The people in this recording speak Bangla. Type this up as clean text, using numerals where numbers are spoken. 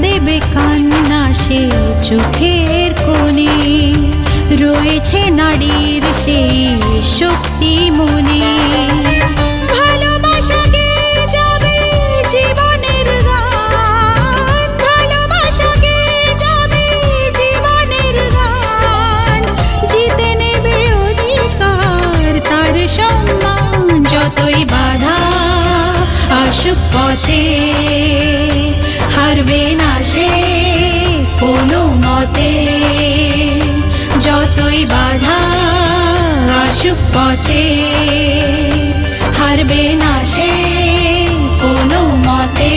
দেবে কান্না সে চোখের কোণে। রয়েছে নারীর সেই শক্তি মনে। ভালোবাসা গেয়ে যাবে জীবনের গান, ভালোবাসা গেয়ে যাবে জীবনের গান। জিতে নেবে অধিকার তার সম্মান। যতই বাধা আসুক পথে হারবে না সে কোনো মতে। যতই বাধা আসুক পথে হারবে না সে কোনো মতে।